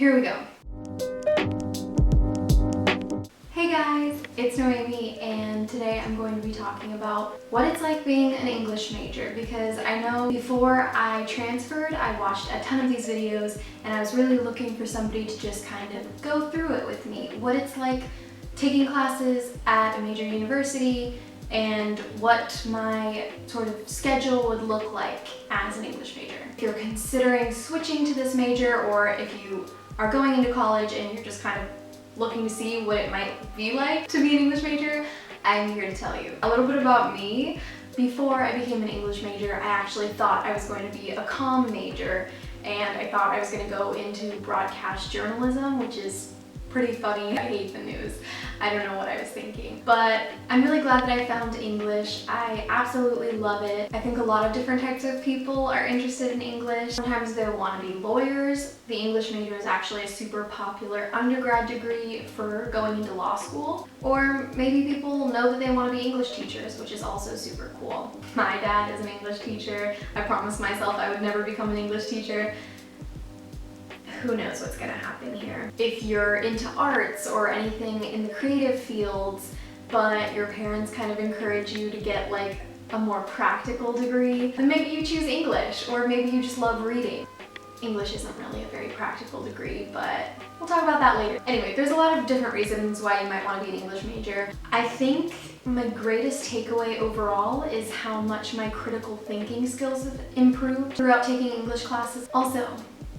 here we go. Hey guys, it's Noemi, and today I'm going to be talking about what it's like being an English major, because I know before I transferred I watched a ton of these videos and I was really looking for somebody to just kind of go through it with me. What it's like taking classes at a major university and what my sort of schedule would look like as an English major. If you're considering switching to this major, or if you are going into college and you're just kind of looking to see what it might be like to be an English major, I'm here to tell you. A little bit about me. Before I became an English major, I actually thought I was going to be a comm major, and I thought I was going to go into broadcast journalism, which is pretty funny. I hate the news. I don't know what I was thinking. But I'm really glad that I found English. I absolutely love it. I think a lot of different types of people are interested in English. Sometimes they want to be lawyers. The English major is actually a super popular undergrad degree for going into law school. Or maybe people know that they want to be English teachers, which is also super cool. My dad is an English teacher. I promised myself I would never become an English teacher. Who knows what's gonna happen here. If you're into arts or anything in the creative fields, but your parents kind of encourage you to get like a more practical degree, then maybe you choose English, or maybe you just love reading. English isn't really a very practical degree, but we'll talk about that later. Anyway, there's a lot of different reasons why you might want to be an English major. I think my greatest takeaway overall is how much my critical thinking skills have improved throughout taking English classes. Also,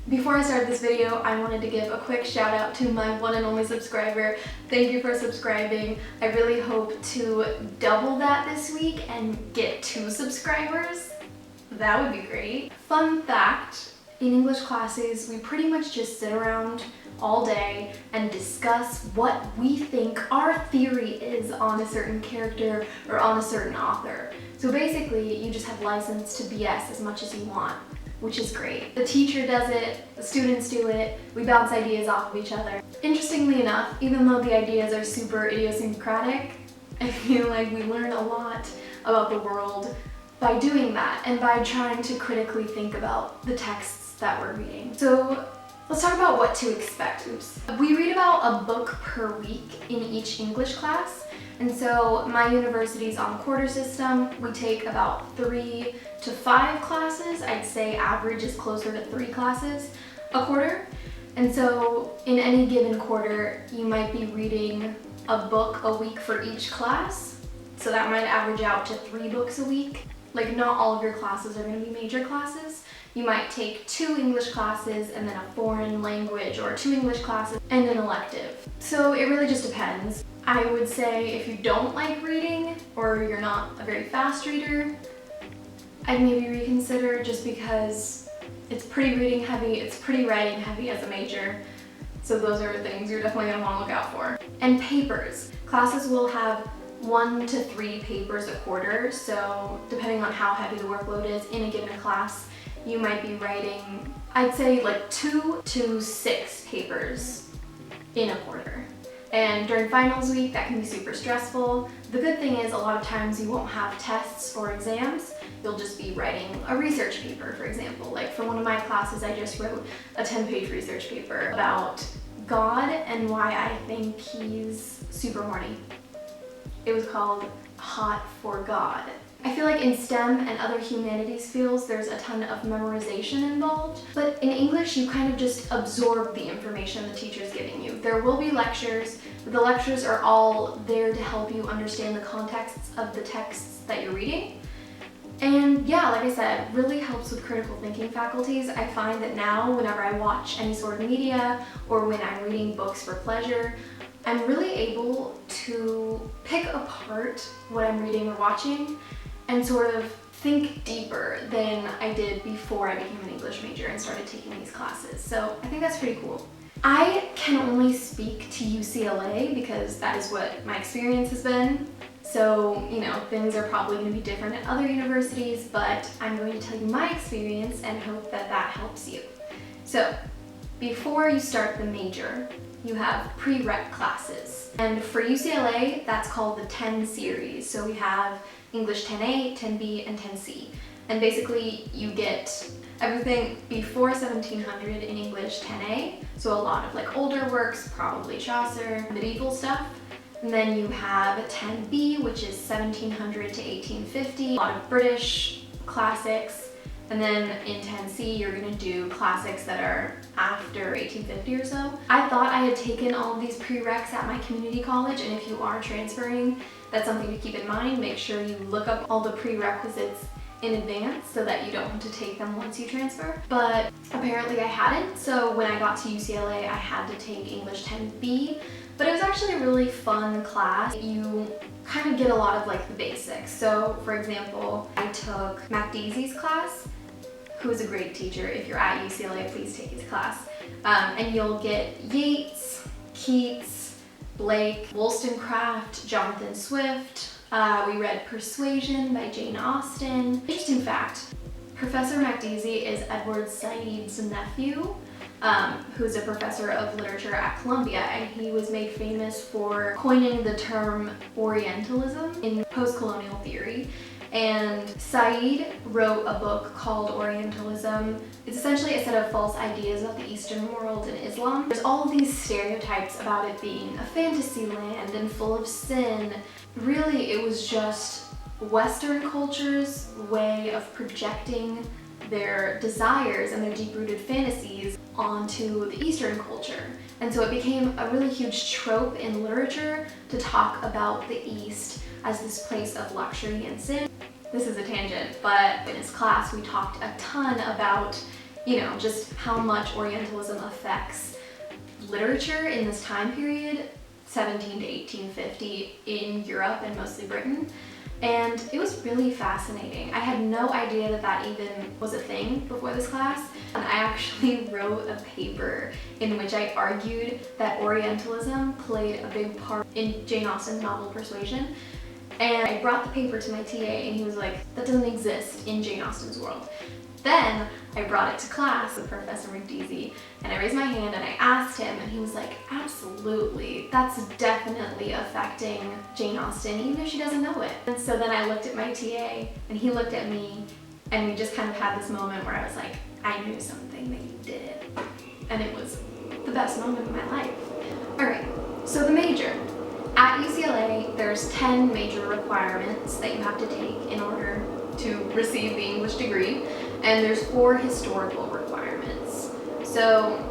before I started this video, I wanted to give a quick shout out to my one and only subscriber. Thank you for subscribing. I really hope to double that this week and get 2 subscribers. That would be great. Fun fact, in English classes, we pretty much just sit around all day and discuss what we think our theory is on a certain character or on a certain author. So basically, you just have license to BS as much as you want, which is great. The teacher does it, the students do it, we bounce ideas off of each other. Interestingly enough, even though the ideas are super idiosyncratic, I feel like we learn a lot about the world by doing that and by trying to critically think about the texts that we're reading. So let's talk about what to expect. We read about a book per week in each English class. And so my university's on a quarter system. We take about 3 to 5 classes. I'd say average is closer to 3 classes a quarter. And so in any given quarter, you might be reading a book a week for each class. So that might average out to 3 books a week. Like, not all of your classes are going to be major classes. You might take 2 English classes and then a foreign language, or 2 English classes and an elective. So it really just depends. I would say if you don't like reading, or you're not a very fast reader, I'd maybe reconsider, just because it's pretty reading heavy, it's pretty writing heavy as a major. So those are things you're definitely gonna wanna look out for. And papers. Classes will have 1 to 3 papers a quarter, so depending on how heavy the workload is in a given class, you might be writing, I'd say like 2 to 6 papers in a quarter. And during finals week, that can be super stressful. The good thing is a lot of times you won't have tests or exams. You'll just be writing a research paper, for example. Like for one of my classes, I just wrote a 10-page research paper about God and why I think he's super horny. It was called Hot for God. I feel like in STEM and other humanities fields, there's a ton of memorization involved, but in English, you kind of just absorb the information the teacher's giving you. There will be lectures, but the lectures are all there to help you understand the contexts of the texts that you're reading. And yeah, like I said, really helps with critical thinking faculties. I find that now, whenever I watch any sort of media or when I'm reading books for pleasure, I'm really able to pick apart what I'm reading or watching and sort of think deeper than I did before I became an English major and started taking these classes. So I think that's pretty cool. I can only speak to UCLA because that is what my experience has been. So, you know, things are probably going to be different at other universities, but I'm going to tell you my experience and hope that that helps you. So, before you start the major, you have PreREP classes. And for UCLA, that's called the 10 series. So we have English 10A, 10B, and 10C. And basically you get Everything before 1700 in English, 10A, so a lot of like older works, probably Chaucer, medieval stuff. And then you have 10B, which is 1700 to 1850, a lot of British classics. And then in 10C, you're gonna do classics that are after 1850 or so. I thought I had taken all of these prereqs at my community college, and if you are transferring, that's something to keep in mind. Make sure you look up all the prerequisites in advance so that you don't have to take them once you transfer. But apparently I hadn't, so when I got to UCLA, I had to take English 10B, but it was actually a really fun class. You kind of get a lot of like the basics. So for example, I took MacDeasy's class, who is a great teacher. If you're at UCLA, please take his class. And you'll get Yeats, Keats, Blake, Wollstonecraft, Jonathan Swift. We read Persuasion by Jane Austen. Interesting fact, Professor MacDeasy is Edward Said's nephew, who's a professor of literature at Columbia, and he was made famous for coining the term Orientalism in post-colonial theory. And Said wrote a book called Orientalism. It's essentially a set of false ideas about the Eastern world and Islam. There's all of these stereotypes about it being a fantasy land and full of sin. Really, it was just Western culture's way of projecting their desires and their deep-rooted fantasies onto the Eastern culture. And so it became a really huge trope in literature to talk about the East as this place of luxury and sin. This is a tangent, but in this class we talked a ton about, just how much Orientalism affects literature in this time period, 17 to 1850 in Europe and mostly Britain. And it was really fascinating. I had no idea that that even was a thing before this class. And I actually wrote a paper in which I argued that Orientalism played a big part in Jane Austen's novel Persuasion. And I brought the paper to my TA and he was like, that doesn't exist in Jane Austen's world. Then I brought it to class with Professor MacDeasy and I raised my hand and I asked him and he was like, absolutely, that's definitely affecting Jane Austen even if she doesn't know it. And so then I looked at my TA and he looked at me and we just kind of had this moment where I was like, I knew something that you did. And it was the best moment of my life. All right, so the major. At UCLA, there's 10 major requirements that you have to take in order to receive the English degree, and there's 4 historical requirements. So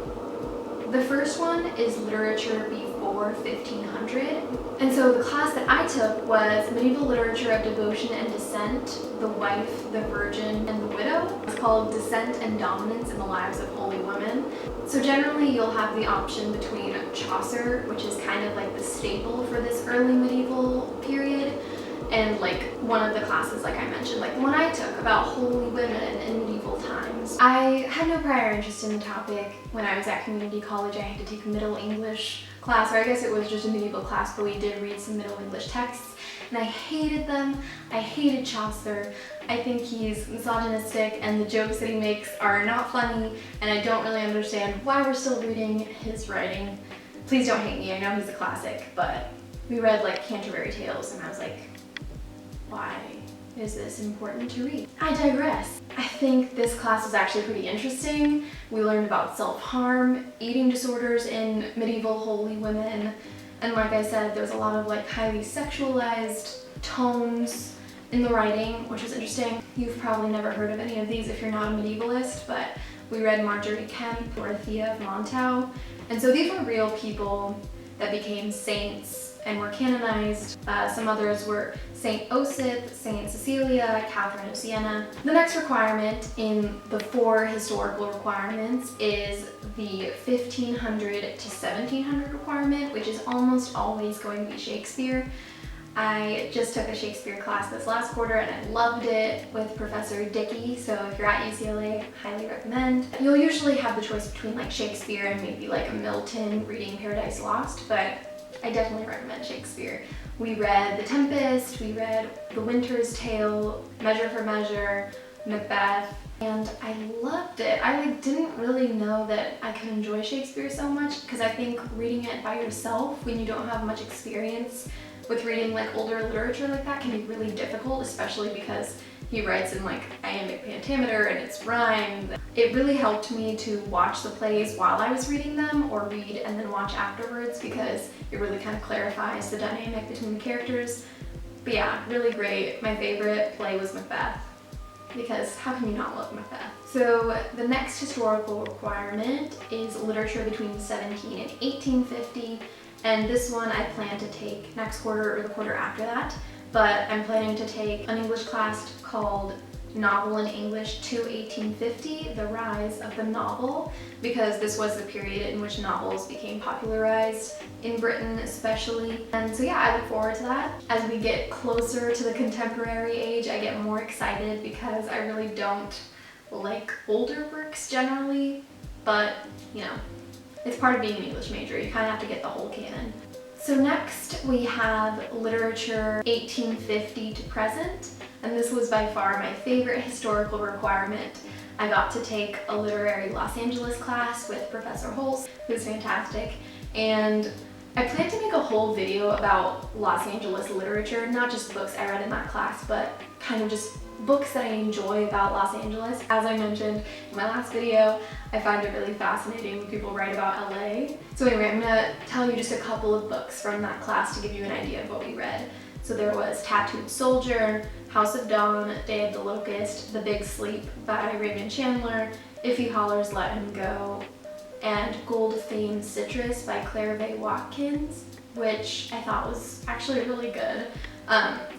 the first one is literature before 1500. And so the class that I took was Medieval Literature of Devotion and Descent, the Wife, the Virgin, and the Widow. It's called Descent and Dominance in the Lives of Holy Women. So generally you'll have the option between Chaucer, which is kind of like the staple for this early medieval period, and like one of the classes like I mentioned, like the one I took about holy women in medieval times. I had no prior interest in the topic. When I was at community college, I had to take a Middle English class, or I guess it was just a medieval class, but we did read some Middle English texts, and I hated them. I hated Chaucer. I think he's misogynistic and the jokes that he makes are not funny, and I don't really understand why we're still reading his writing. Please don't hate me, I know he's a classic, but we read like Canterbury Tales and I was like, why is this important to read? I digress. I think this class was actually pretty interesting. We learned about self-harm, eating disorders in medieval holy women, and like I said, there's a lot of like highly sexualized tones in the writing, which was interesting. You've probably never heard of any of these if you're not a medievalist, but we read Marjorie Kemp, Dorothea of Montagu, and so these were real people that became saints and were canonized. Some others were Saint Osith, Saint Cecilia, Catherine of Siena. The next requirement in the 4 historical requirements is the 1500 to 1700 requirement, which is almost always going to be Shakespeare. I just took a Shakespeare class this last quarter and I loved it with Professor Dickey, so if you're at UCLA, highly recommend. You'll usually have the choice between like Shakespeare and maybe like a Milton reading Paradise Lost, but I definitely recommend Shakespeare. We read The Tempest, we read The Winter's Tale, Measure for Measure, Macbeth, and I loved it. I didn't really know that I could enjoy Shakespeare so much because I think reading it by yourself when you don't have much experience with reading like older literature like that can be really difficult, especially because he writes in like iambic pentameter and it's rhymed. It really helped me to watch the plays while I was reading them, or read and then watch afterwards, because it really kind of clarifies the dynamic between the characters. But yeah, really great. My favorite play was Macbeth, because how can you not love Macbeth? So the next historical requirement is literature between 17 and 1850, and this one I plan to take next quarter or the quarter after that, but I'm planning to take an English class called Novel in English to 1850, the rise of the novel, because this was the period in which novels became popularized in Britain especially. And so yeah, I look forward to that. As we get closer to the contemporary age, I get more excited because I really don't like older works generally, but you know, it's part of being an English major. You kind of have to get the whole canon. So next we have literature 1850 to present, and this was by far my favorite historical requirement. I got to take a literary Los Angeles class with Professor Holtz, who's fantastic, and I plan to make a whole video about Los Angeles literature, not just books I read in that class, but kind of just books that I enjoy about Los Angeles. As I mentioned in my last video, I find it really fascinating when people write about LA. So anyway, I'm gonna tell you just a couple of books from that class to give you an idea of what we read. So there was Tattooed Soldier, House of Dawn, Day of the Locust, The Big Sleep by Raymond Chandler, If He Hollers, Let Him Go, and Gold Fame Citrus by Claire Vaye Watkins, which I thought was actually really good.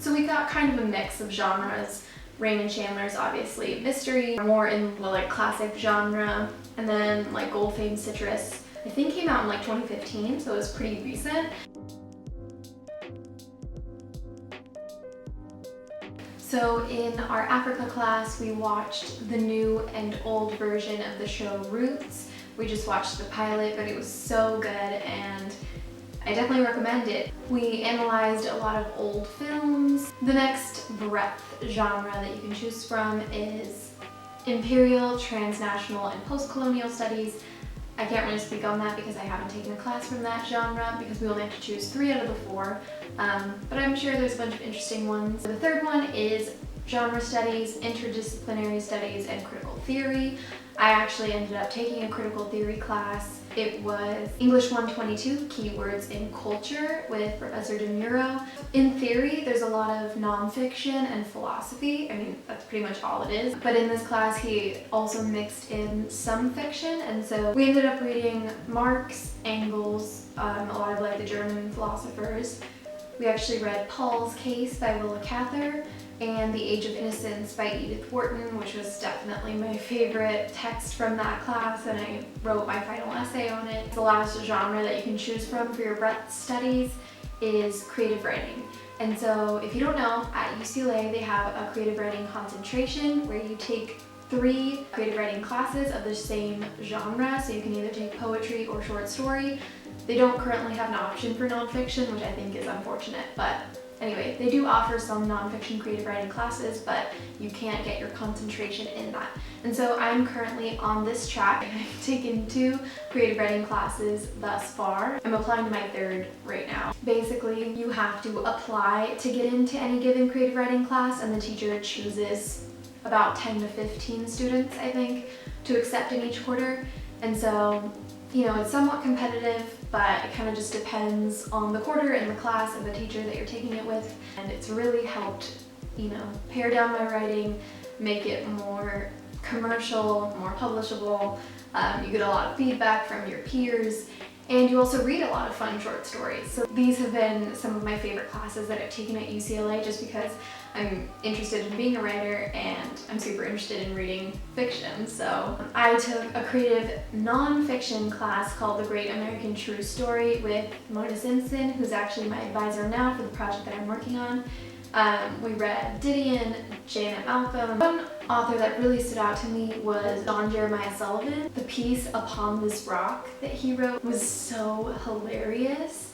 So we got kind of a mix of genres. Raymond Chandler's obviously mystery, more in the like classic genre, and then like Gold Fame Citrus, I think came out in like 2015, so it was pretty recent. So in our Africa class, we watched the new and old version of the show Roots. We just watched the pilot, but it was so good and I definitely recommend it. We analyzed a lot of old films. The next breadth genre that you can choose from is imperial, transnational, and post-colonial studies. I can't really speak on that because I haven't taken a class from that genre, because we only have to choose 3 out of the 4, but I'm sure there's a bunch of interesting ones. The third one is genre studies, interdisciplinary studies, and critical theory. I actually ended up taking a critical theory class. It was English 122, Keywords in Culture, with Professor DeMuro. In theory, there's a lot of nonfiction and philosophy. I mean, that's pretty much all it is. But in this class, he also mixed in some fiction, and so we ended up reading Marx, Engels, a lot of like the German philosophers. We actually read Paul's Case by Willa Cather, and The Age of Innocence by Edith Wharton, which was definitely my favorite text from that class, and I wrote my final essay on it. The last genre that you can choose from for your breadth studies is creative writing. And so if you don't know, at UCLA they have a creative writing concentration where you take 3 creative writing classes of the same genre, so you can either take poetry or short story. They don't currently have an option for nonfiction, which I think is unfortunate, but anyway, they do offer some nonfiction creative writing classes, but you can't get your concentration in that. And so I'm currently on this track. I've taken 2 creative writing classes thus far. I'm applying to my 3rd right now. Basically, you have to apply to get into any given creative writing class, and the teacher chooses about 10 to 15 students, I think, to accept in each quarter. And so, you know, it's somewhat competitive, but it kind of just depends on the quarter and the class and the teacher that you're taking it with. And it's really helped, you know, pare down my writing, make it more commercial, more publishable. You get a lot of feedback from your peers, and you also read a lot of fun short stories. So these have been some of my favorite classes that I've taken at UCLA, just because I'm interested in being a writer and I'm super interested in reading fiction. So I took a creative non-fiction class called The Great American True Story with Mona Simpson, who's actually my advisor now for the project that I'm working on. We read Didion, Janet Malcolm. One author that really stood out to me was John Jeremiah Sullivan. The piece Upon This Rock that he wrote was so hilarious.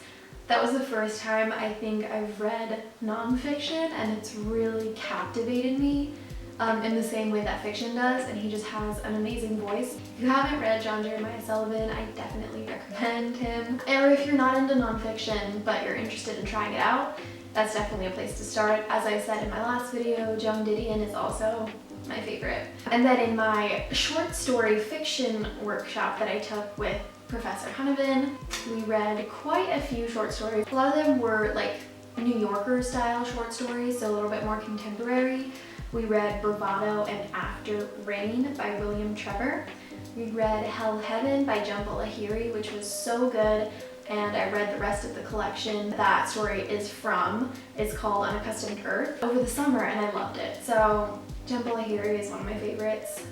That was the first time I think I've read nonfiction, and it's really captivated me in the same way that fiction does, and he just has an amazing voice. If you haven't read John Jeremiah Sullivan, I definitely recommend him. Or if you're not into nonfiction but you're interested in trying it out, that's definitely a place to start. As I said in my last video, Joan Didion is also my favorite. And then in my short story fiction workshop that I took with Professor Hunnebin, we read quite a few short stories. A lot of them were like New Yorker style short stories, so a little bit more contemporary. We read Bravado and After Rain by William Trevor. We read Hell Heaven by Jhumpa Lahiri, which was so good, and I read the rest of the collection that story is from. It's called Unaccustomed Earth over the summer, and I loved it. So Jhumpa Lahiri is one of my favorites.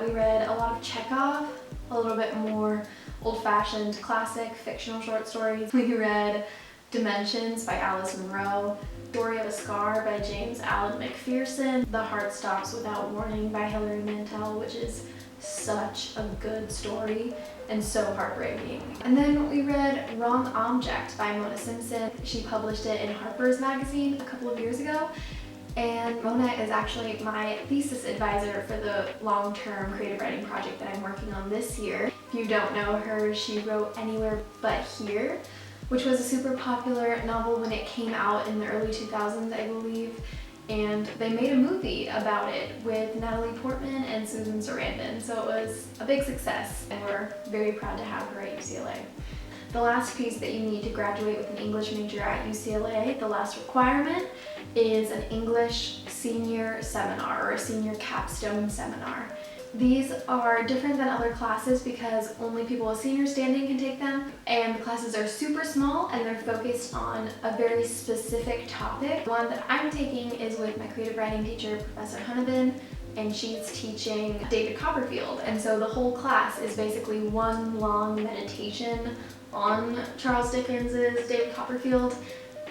We read a lot of Chekhov, a little bit more old-fashioned classic fictional short stories. We read Dimensions by Alice Munro, Story of a Scar by James Allen McPherson, The Heart Stops Without Warning by Hilary Mantel, which is such a good story and so heartbreaking. And then we read Wrong Object by Mona Simpson. She published it in Harper's Magazine a couple of years ago, and Mona is actually my thesis advisor for the long-term creative writing project that I'm working on this year. If you don't know her, she wrote Anywhere But Here, which was a super popular novel when it came out in the early 2000s, I believe. And they made a movie about it with Natalie Portman and Susan Sarandon, so it was a big success, and we're very proud to have her at UCLA. The last piece that you need to graduate with an English major at UCLA, the last requirement, is an English senior seminar or a senior capstone seminar. These are different than other classes because only people with senior standing can take them, and the classes are super small and they're focused on a very specific topic. The one that I'm taking is with my creative writing teacher, Professor Hunnebin, and she's teaching David Copperfield. And so the whole class is basically one long meditation on Charles Dickens's David Copperfield,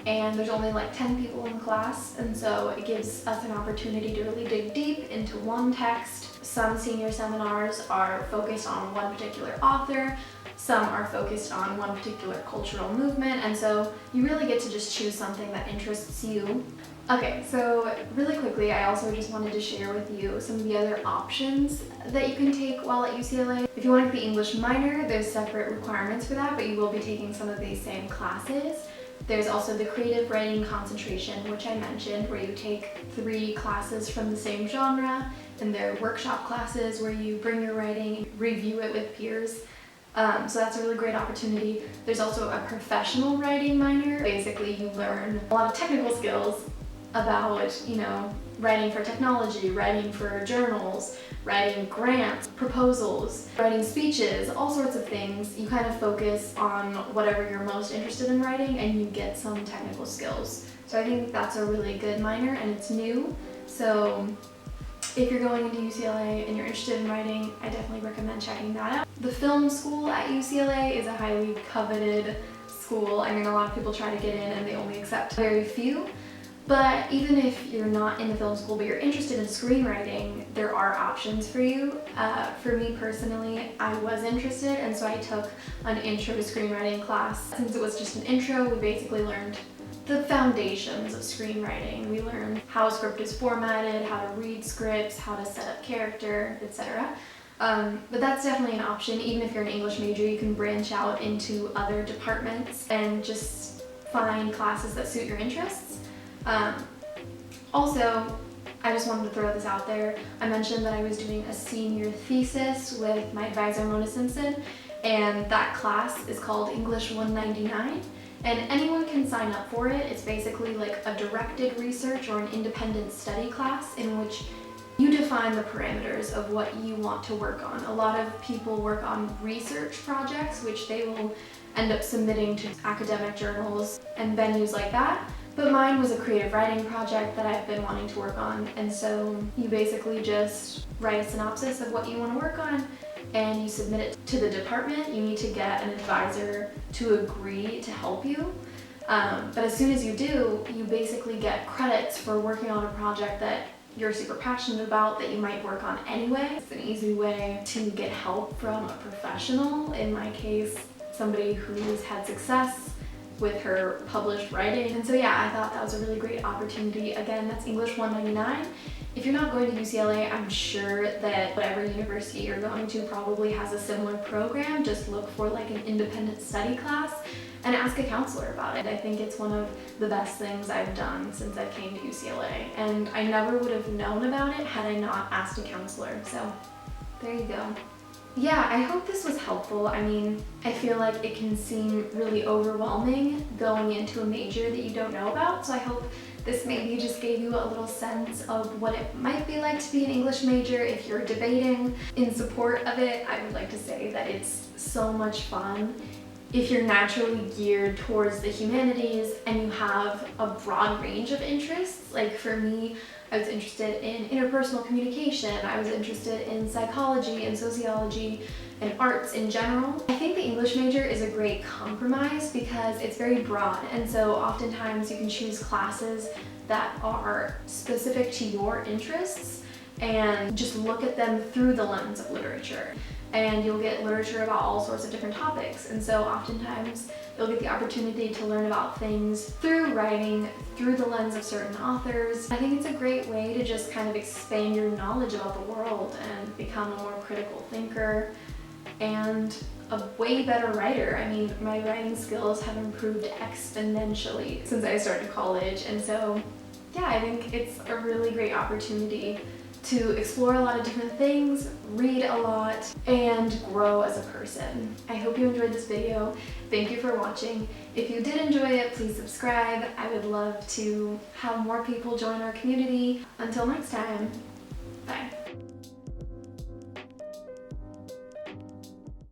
and there's only like 10 people in the class, and so it gives us an opportunity to really dig deep into one text. Some senior seminars are focused on one particular author, some are focused on one particular cultural movement, and so you really get to just choose something that interests you. Okay, so really quickly, I also just wanted to share with you some of the other options that you can take while at UCLA. If you want to be English minor, there's separate requirements for that, but you will be taking some of these same classes. There's also the creative writing concentration, which I mentioned, where you take 3 classes from the same genre, and they're workshop classes where you bring your writing, review it with peers. So that's a really great opportunity. There's also a professional writing minor. Basically, you learn a lot of technical skills about, writing for technology, writing for journals, writing grants, proposals, writing speeches, all sorts of things. You kind of focus on whatever you're most interested in writing and you get some technical skills. So I think that's a really good minor, and it's new. So if you're going into UCLA and you're interested in writing, I definitely recommend checking that out. The film school at UCLA is a highly coveted school. I mean, a lot of people try to get in and they only accept very few. But even if you're not in the film school but you're interested in screenwriting, there are options for you. For me personally, I was interested, and so I took an intro to screenwriting class. Since it was just an intro, we basically learned the foundations of screenwriting. We learned how a script is formatted, how to read scripts, how to set up character, etc. But that's definitely an option. Even if you're an English major, you can branch out into other departments and just find classes that suit your interests. Also, I just wanted to throw this out there. I mentioned that I was doing a senior thesis with my advisor, Mona Simpson, and that class is called English 199, and anyone can sign up for it. It's basically like a directed research or an independent study class in which you define the parameters of what you want to work on. A lot of people work on research projects, which they will end up submitting to academic journals and venues like that. But mine was a creative writing project that I've been wanting to work on, and so you basically just write a synopsis of what you want to work on and you submit it to the department. You need to get an advisor to agree to help you. But as soon as you do, you basically get credits for working on a project that you're super passionate about that you might work on anyway. It's an easy way to get help from a professional, in my case, somebody who's had success with her published writing. And so yeah, I thought that was a really great opportunity. Again, that's English 199, If you're not going to UCLA, I'm sure that whatever university you're going to probably has a similar program. Just look for like an independent study class and ask a counselor about it. I think it's one of the best things I've done since I came to UCLA, and I never would have known about it had I not asked a counselor. So there you go. Yeah, I hope this was helpful. I mean, I feel like it can seem really overwhelming going into a major that you don't know about, so I hope this maybe just gave you a little sense of what it might be like to be an English major if you're debating. In support of it, I would like to say that it's so much fun if you're naturally geared towards the humanities and you have a broad range of interests. Like for me, I was interested in interpersonal communication, I was interested in psychology and sociology and arts in general. I think the English major is a great compromise because it's very broad, and so oftentimes you can choose classes that are specific to your interests and just look at them through the lens of literature. And you'll get literature about all sorts of different topics, and so oftentimes you'll get the opportunity to learn about things through writing, through the lens of certain authors. I think it's a great way to just kind of expand your knowledge about the world and become a more critical thinker and a way better writer. I mean, my writing skills have improved exponentially since I started college, and so yeah, I think it's a really great opportunity to explore a lot of different things, read a lot, and grow as a person. I hope you enjoyed this video. Thank you for watching. If you did enjoy it, please subscribe. I would love to have more people join our community. Until next time, bye.